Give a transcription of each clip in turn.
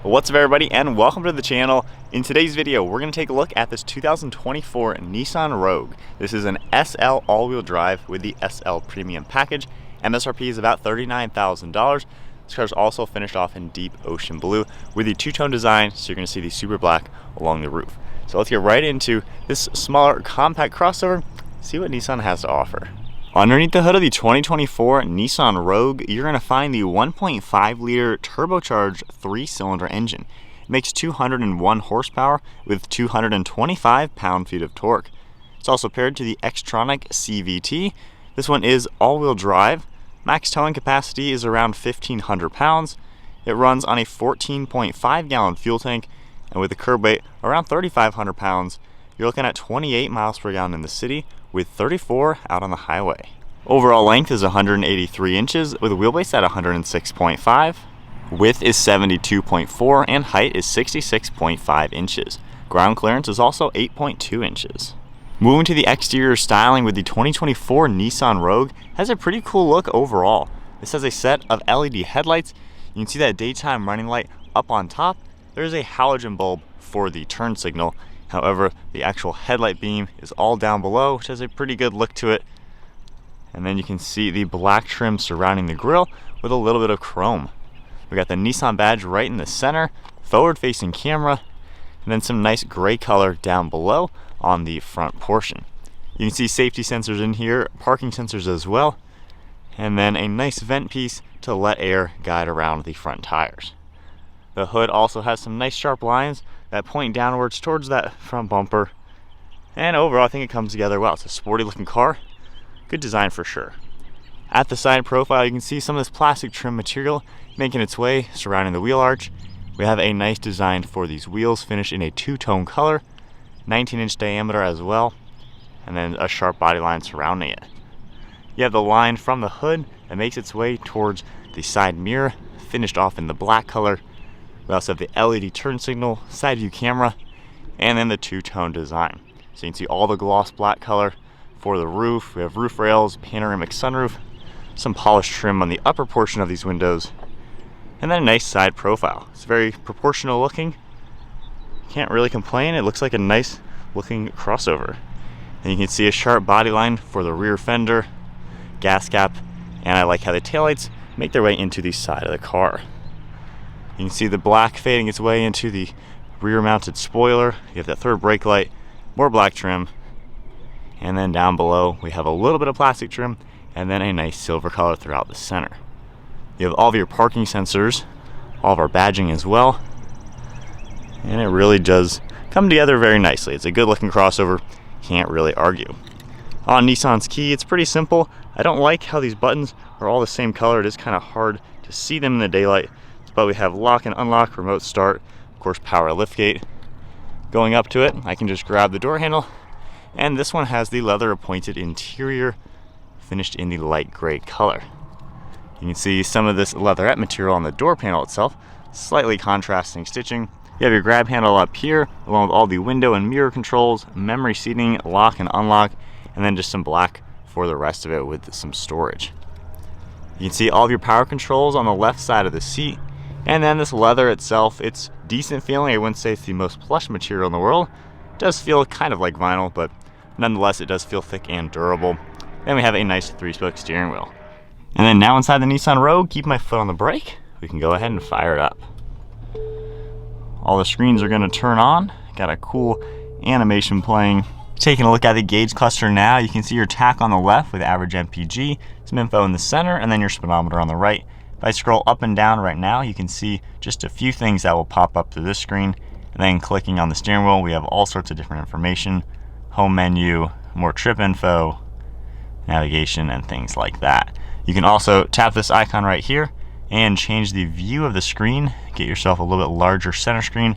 What's up everybody, and welcome to the channel. In today's video we're going to take a look at this 2024 Nissan Rogue. This is an SL all-wheel drive with the SL Premium package. MSRP is about $39,000. This car is also finished off in deep ocean blue with the two-tone design, so you're going to see the super black along the roof. So let's get right into this smaller compact crossover, see what Nissan has to offer. Underneath the hood of the 2024 Nissan Rogue, you're going to find the 1.5 liter turbocharged 3-cylinder engine. It makes 201 horsepower with 225 pound-feet of torque. It's also paired to the Xtronic CVT. This one is all-wheel drive. Max towing capacity is around 1,500 pounds. It runs on a 14.5 gallon fuel tank, and with a curb weight around 3,500 pounds, you're looking at 28 miles per gallon in the city with 34 out on the highway. Overall length is 183 inches with a wheelbase at 106.5. Width is 72.4 and height is 66.5 inches. Ground clearance is also 8.2 inches. Moving to the exterior styling with the 2024 Nissan Rogue, has a pretty cool look overall. This has a set of LED headlights. You can see that daytime running light up on top. There's a halogen bulb for the turn signal. However, the actual headlight beam is all down below, which has a pretty good look to it. And then you can see the black trim surrounding the grille with a little bit of chrome. We got the Nissan badge right in the center, forward-facing camera, and then some nice gray color down below on the front portion. You can see safety sensors in here, parking sensors as well, and then a nice vent piece to let air guide around the front tires. The hood also has some nice sharp lines that point downwards towards that front bumper. And overall, I think it comes together well. It's a sporty looking car. Good design for sure. At the side profile, you can see some of this plastic trim material making its way surrounding the wheel arch. We have a nice design for these wheels, finished in a two-tone color, 19-inch diameter as well, and then a sharp body line surrounding it. You have the line from the hood that makes its way towards the side mirror, finished off in the black color. We also have the LED turn signal, side view camera, and then the two-tone design. So you can see all the gloss black color for the roof. We have roof rails, panoramic sunroof, some polished trim on the upper portion of these windows, and then a nice side profile. It's very proportional looking. Can't really complain. It looks like a nice looking crossover. And you can see a sharp body line for the rear fender, gas cap, and I like how the taillights make their way into the side of the car. You can see the black fading its way into the rear mounted spoiler. You have that third brake light, more black trim, and then down below we have a little bit of plastic trim and then a nice silver color throughout the center. You have all of your parking sensors, all of our badging as well, and it really does come together very nicely. It's a good looking crossover, can't really argue. On Nissan's key, it's pretty simple. I don't like how these buttons are all the same color. It is kind of hard to see them in the daylight. But we have lock and unlock, remote start, of course power liftgate. Going up to it, I can just grab the door handle, and this one has the leather appointed interior finished in the light gray color. You can see some of this leatherette material on the door panel itself, slightly contrasting stitching. You have your grab handle up here, along with all the window and mirror controls, memory seating, lock and unlock, and then just some black for the rest of it with some storage. You can see all of your power controls on the left side of the seat. And then this leather itself, it's decent feeling. I wouldn't say it's the most plush material in the world. It does feel kind of like vinyl, but nonetheless it does feel thick and durable. Then we have a nice 3-spoke steering wheel. And then now inside the Nissan Rogue, keep my foot on the brake. We can go ahead and fire it up. All the screens are going to turn on. Got a cool animation playing. Taking a look at the gauge cluster now, you can see your tach on the left with average MPG, some info in the center, and then your speedometer on the right. If I scroll up and down right now, you can see just a few things that will pop up to this screen. And then clicking on the steering wheel, we have all sorts of different information, home menu, more trip info, navigation, and things like that. You can also tap this icon right here and change the view of the screen, get yourself a little bit larger center screen,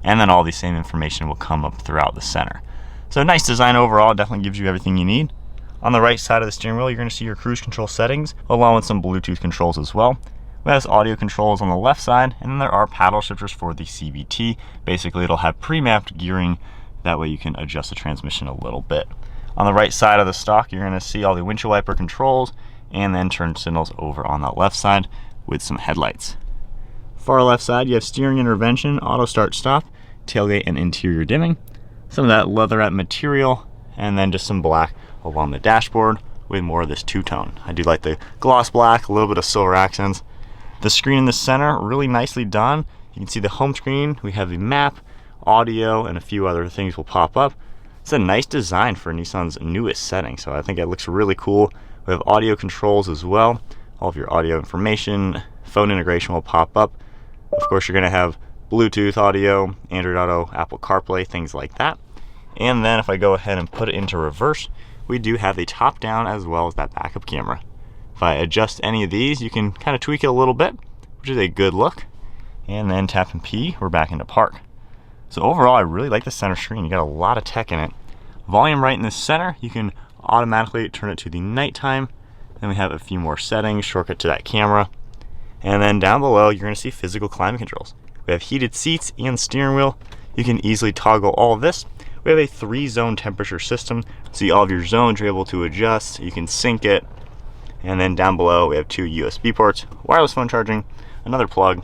and then all the same information will come up throughout the center. So nice design overall, definitely gives you everything you need. On the right side of the steering wheel, you're going to see your cruise control settings, along with some Bluetooth controls as well. We have audio controls on the left side, and then there are paddle shifters for the CVT. Basically, it'll have pre-mapped gearing. That way you can adjust the transmission a little bit. On the right side of the stock, you're going to see all the windshield wiper controls, and then turn signals over on the left side with some headlights. Far left side, you have steering intervention, auto start stop, tailgate and interior dimming, some of that leatherette material, and then just some black along the dashboard with more of this two-tone. I do like the gloss black, a little bit of silver accents. The screen in the center, really nicely done. You can see the home screen. We have the map, audio, and a few other things will pop up. It's a nice design for Nissan's newest setting, so I think it looks really cool. We have audio controls as well. All of your audio information, phone integration will pop up. Of course, you're gonna have Bluetooth audio, Android Auto, Apple CarPlay, things like that. And then if I go ahead and put it into reverse, we do have the top down as well as that backup camera. If I adjust any of these, you can kind of tweak it a little bit, which is a good look. And then tap and P, we're back into park. So overall, I really like the center screen. You got a lot of tech in it. Volume right in the center, you can automatically turn it to the nighttime. Then we have a few more settings, shortcut to that camera. And then down below, you're gonna see physical climate controls. We have heated seats and steering wheel. You can easily toggle all of this. We have a 3-zone temperature system. See all of your zones you're able to adjust. You can sync it. And then down below, we have 2 USB ports, wireless phone charging, another plug.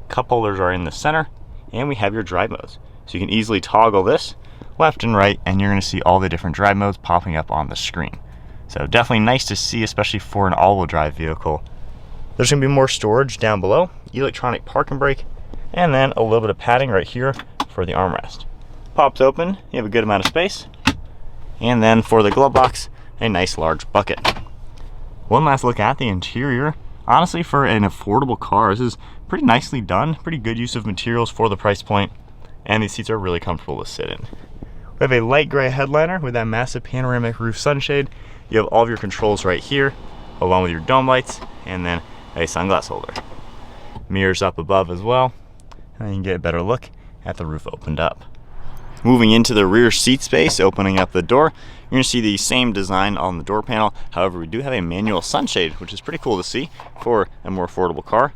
Cup holders are in the center, and we have your drive modes. So you can easily toggle this left and right, and you're gonna see all the different drive modes popping up on the screen. So definitely nice to see, especially for an all-wheel drive vehicle. There's gonna be more storage down below, electronic park and brake, and then a little bit of padding right here for the armrest. Pops open, you have a good amount of space. And then for the glove box, a nice large bucket. One last look at the interior. Honestly, for an affordable car, this is pretty nicely done. Pretty good use of materials for the price point. And these seats are really comfortable to sit in. We have a light gray headliner with that massive panoramic roof sunshade. You have all of your controls right here, along with your dome lights, and then a sunglass holder. Mirrors up above as well, and you can get a better look at the roof opened up. Moving into the rear seat space, opening up the door, you're going to see the same design on the door panel. However, we do have a manual sunshade, which is pretty cool to see for a more affordable car.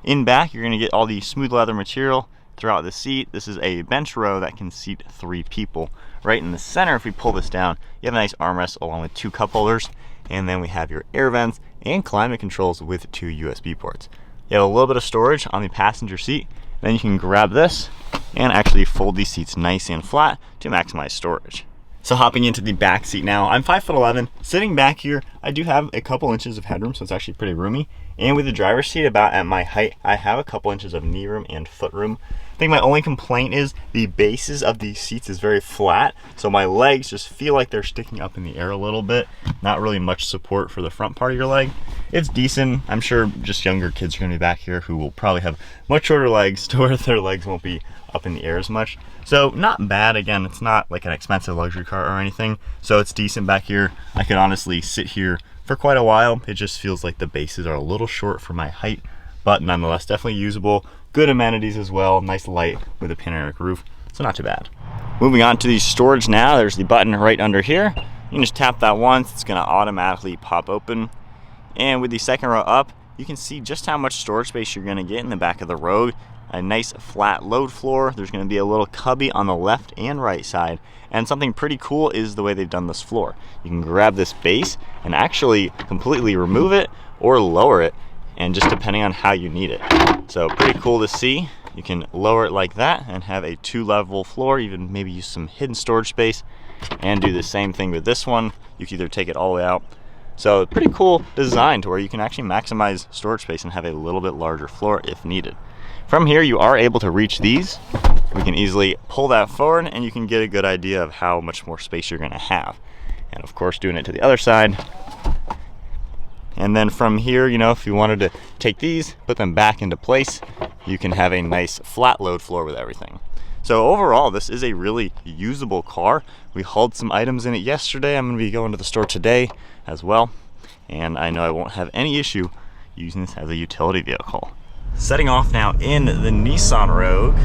In back, you're going to get all the smooth leather material throughout the seat. This is a bench row that can seat 3 people. Right in the center, if we pull this down, you have a nice armrest along with 2 cup holders, and then we have your air vents and climate controls with 2 USB ports. You have a little bit of storage on the passenger seat. Then you can grab this and actually fold these seats nice and flat to maximize storage. So hopping into the back seat now, I'm 5'11". Sitting back here, I do have a couple inches of headroom, so it's actually pretty roomy. And with the driver's seat about at my height, I have a couple inches of knee room and foot room. I think my only complaint is the bases of these seats is very flat, so my legs just feel like they're sticking up in the air a little bit. Not really much support for the front part of your leg. It's decent. I'm sure just younger kids are gonna be back here who will probably have much shorter legs to where their legs won't be up in the air as much. So not bad. Again, it's not like an expensive luxury car or anything, so it's decent back here. I could honestly sit here for quite a while. It just feels like the bases are a little short for my height, but nonetheless definitely usable. Good amenities as well, nice light with a panoramic roof, so not too bad. Moving on to the storage now, there's the button right under here. You can just tap that once, it's gonna automatically pop open. And with the second row up, you can see just how much storage space you're gonna get in the back of the Rogue. A nice flat load floor. There's gonna be a little cubby on the left and right side. And something pretty cool is the way they've done this floor. You can grab this base and actually completely remove it or lower it, and just depending on how you need it. So pretty cool to see. You can lower it like that and have a 2-level floor, even maybe use some hidden storage space, and do the same thing with this one. You can either take it all the way out. So pretty cool design to where you can actually maximize storage space and have a little bit larger floor if needed. From here, you are able to reach these. We can easily pull that forward and you can get a good idea of how much more space you're gonna have. And of course, doing it to the other side. And then from here, you know, if you wanted to take these, put them back into place, you can have a nice flat load floor with everything. So overall, this is a really usable car. We hauled some items in it yesterday. I'm gonna be going to the store today as well. And I know I won't have any issue using this as a utility vehicle. Setting off now in the Nissan Rogue.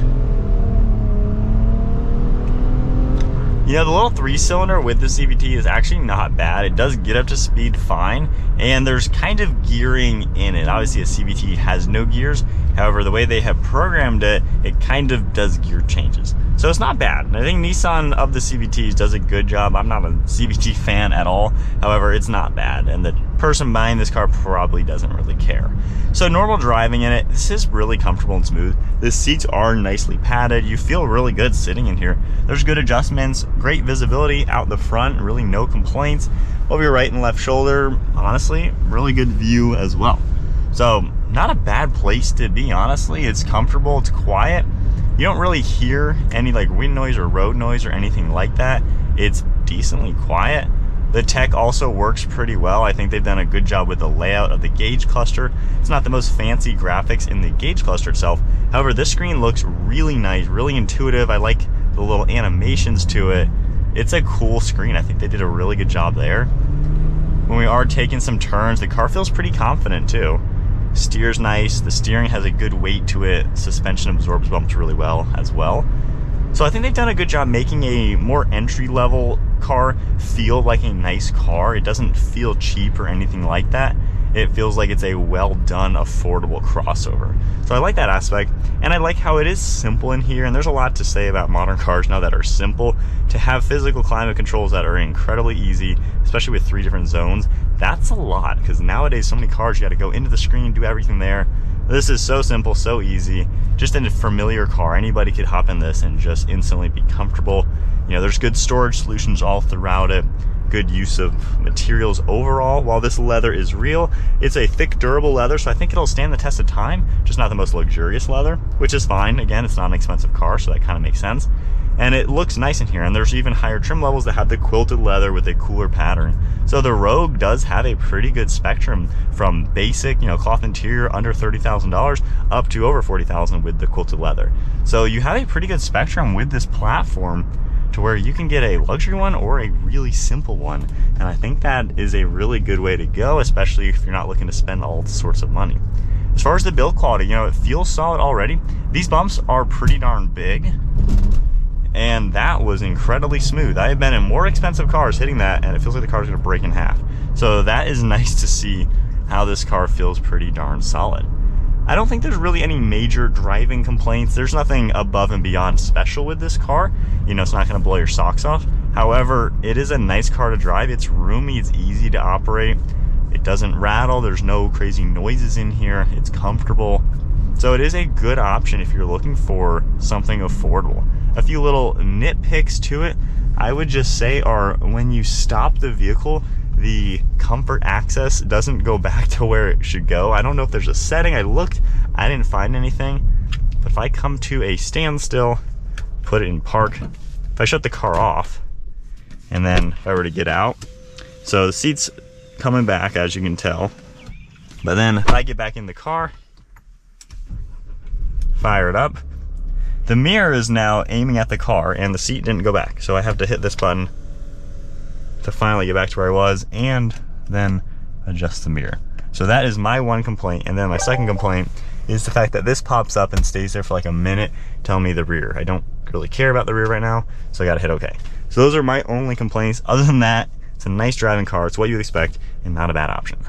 You know, the little 3-cylinder with the CVT is actually not bad. It does get up to speed fine, and there's kind of gearing in it. Obviously, a CVT has no gears. However, the way they have programmed it, it kind of does gear changes. So it's not bad. I think Nissan of the CVTs does a good job. I'm not a CVT fan at all. However, it's not bad, and the person buying this car probably doesn't really care. So normal driving in it, this is really comfortable and smooth. The seats are nicely padded. You feel really good sitting in here. There's good adjustments, great visibility out the front, really no complaints. Over your right and left shoulder, honestly, really good view as well. So not a bad place to be, honestly. It's comfortable, it's quiet. You don't really hear any like wind noise or road noise or anything like that. It's decently quiet. The tech also works pretty well. I think they've done a good job with the layout of the gauge cluster. It's not the most fancy graphics in the gauge cluster itself. However, this screen looks really nice, really intuitive. I like the little animations to it. It's a cool screen. I think they did a really good job there. When we are taking some turns, the car feels pretty confident too. Steers nice. The steering has a good weight to it. Suspension absorbs bumps really well as well. So I think they've done a good job making a more entry-level car feel like a nice car. It doesn't feel cheap or anything like that. It feels like it's a well-done, affordable crossover. So I like that aspect, and I like how it is simple in here, and there's a lot to say about modern cars now that are simple. To have physical climate controls that are incredibly easy, especially with 3 different zones, that's a lot, because nowadays so many cars, you got to go into the screen, do everything there. This is so simple, so easy. Just in a familiar car, anybody could hop in this and just instantly be comfortable. You know, there's good storage solutions all throughout it. Good use of materials overall. While this leather is real, it's a thick, durable leather, so I think it'll stand the test of time. Just not the most luxurious leather, which is fine. Again, it's not an expensive car, so that kind of makes sense. And it looks nice in here, and there's even higher trim levels that have the quilted leather with a cooler pattern. So the Rogue does have a pretty good spectrum from basic, you know, cloth interior under $30,000 up to over $40,000 with the quilted leather. So you have a pretty good spectrum with this platform to where you can get a luxury one or a really simple one. And I think that is a really good way to go, especially if you're not looking to spend all sorts of money. As far as the build quality, you know, it feels solid already. These bumps are pretty darn big, and that was incredibly smooth. I have been in more expensive cars hitting that, and it feels like the car's gonna break in half. So that is nice to see how this car feels pretty darn solid. I don't think there's really any major driving complaints. There's nothing above and beyond special with this car. You know, it's not gonna blow your socks off. However, it is a nice car to drive. It's roomy, it's easy to operate. It doesn't rattle, there's no crazy noises in here. It's comfortable. So it is a good option if you're looking for something affordable. A few little nitpicks to it, I would just say, are when you stop the vehicle, the comfort access doesn't go back to where it should go. I don't know if there's a setting. I looked, I didn't find anything. But if I come to a standstill, put it in park, if I shut the car off, and then if I were to get out, so the seat's coming back, as you can tell. But then if I get back in the car, fire it up, the mirror is now aiming at the car and the seat didn't go back. So I have to hit this button to finally get back to where I was and then adjust the mirror. So that is my one complaint. And then my second complaint is the fact that this pops up and stays there for like a minute telling me the rear. I don't really care about the rear right now, so I gotta hit okay. So those are my only complaints. Other than that, it's a nice driving car. It's what you expect and not a bad option.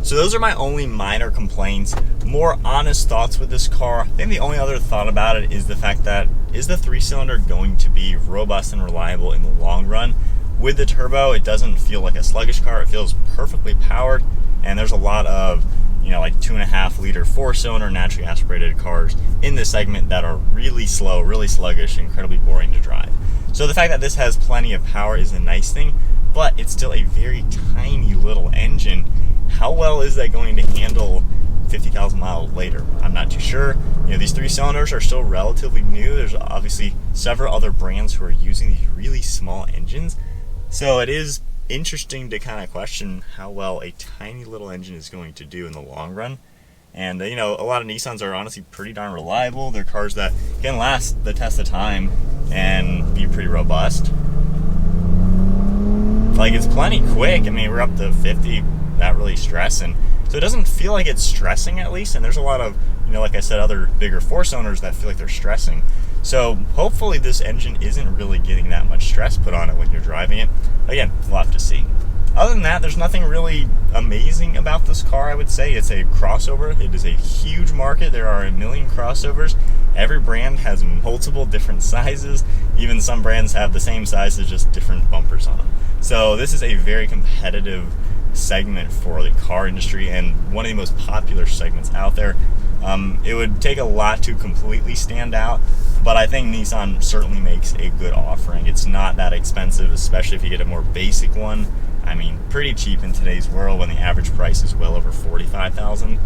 So those are my only minor complaints. More honest thoughts with this car. I think the only other thought about it is the fact that, is the 3-cylinder going to be robust and reliable in the long run? With the turbo, it doesn't feel like a sluggish car. It feels perfectly powered, and there's a lot of, you know, like 2.5 liter 4-cylinder naturally aspirated cars in this segment that are really slow, really sluggish, incredibly boring to drive. So the fact that this has plenty of power is a nice thing, but it's still a very tiny little engine. How well is that going to handle 50,000 miles later? I'm not too sure. You know, these 3-cylinders are still relatively new. There's obviously several other brands who are using these really small engines. So it is interesting to kind of question how well a tiny little engine is going to do in the long run. And you know, a lot of Nissans are honestly pretty darn reliable. They're cars that can last the test of time and be pretty robust. Like, it's plenty quick. I mean, we're up to 50, not really stressing. So it doesn't feel like it's stressing, at least. And there's a lot of, you know, like I said, other bigger 4-cylinders that feel like they're stressing. So hopefully this engine isn't really getting that much stress put on it when you're driving it. Again, we'll have to see. Other than that, there's nothing really amazing about this car, I would say. It's a crossover. It is a huge market. There are a million crossovers. Every brand has multiple different sizes. Even some brands have the same sizes, just different bumpers on them. So this is a very competitive segment for the car industry and one of the most popular segments out there. It would take a lot to completely stand out, but I think Nissan certainly makes a good offering. It's not that expensive, especially if you get a more basic one. I mean, pretty cheap in today's world when the average price is well over $45,000.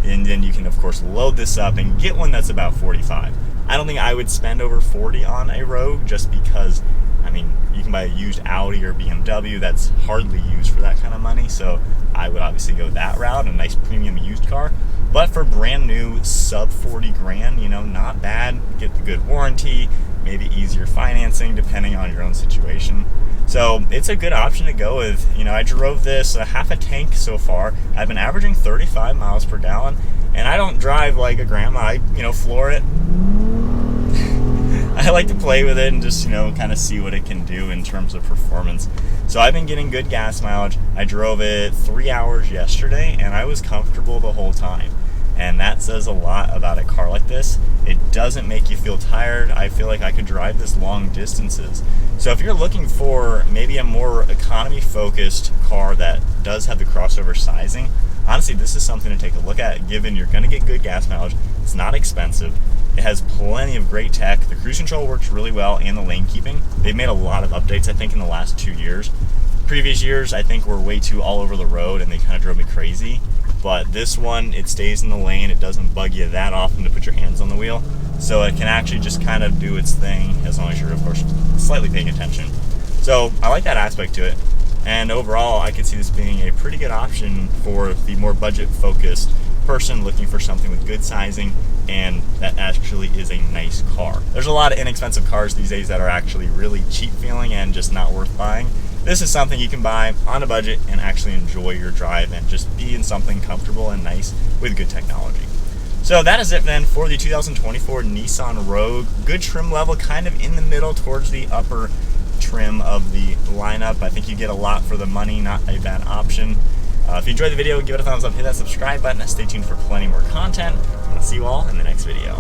And then you can, of course, load this up and get one that's about $45,000. I don't think I would spend over $40,000 on a Rogue, just because, I mean, you can buy a used Audi or BMW that's hardly used for that kind of money. So I would obviously go that route, a nice premium used car. But for brand new, sub 40 grand, you know, not bad. Get the good warranty, maybe easier financing depending on your own situation. So it's a good option to go with. You know, I drove this half a tank so far. I've been averaging 35 miles per gallon, and I don't drive like a grandma. I, you know, floor it. I like to play with it and just, you know, kind of see what it can do in terms of performance. So I've been getting good gas mileage. I drove it 3 hours yesterday, and I was comfortable the whole time. And that says a lot about a car like this. It doesn't make you feel tired. I feel like I could drive this long distances. So if you're looking for maybe a more economy-focused car that does have the crossover sizing, honestly, this is something to take a look at, given you're going to get good gas mileage. It's not expensive. It has plenty of great tech. The cruise control works really well, and the lane keeping. They've made a lot of updates, I think, in the last 2 years. Previous years, I think, were way too all over the road, and they kind of drove me crazy. But this one, it stays in the lane. It doesn't bug you that often to put your hands on the wheel. So it can actually just kind of do its thing, as long as you're, of course, slightly paying attention. So I like that aspect to it. And overall, I could see this being a pretty good option for the more budget-focused person looking for something with good sizing and that actually is a nice car. There's a lot of inexpensive cars these days that are actually really cheap feeling and just not worth buying. This is something you can buy on a budget and actually enjoy your drive and just be in something comfortable and nice with good technology. So that is it then for the 2024 Nissan Rogue. Good trim level, kind of in the middle towards the upper trim of the lineup. I think you get a lot for the money, not a bad option. If you enjoyed the video, give it a thumbs up, hit that subscribe button, and stay tuned for plenty more content. I'll see you all in the next video.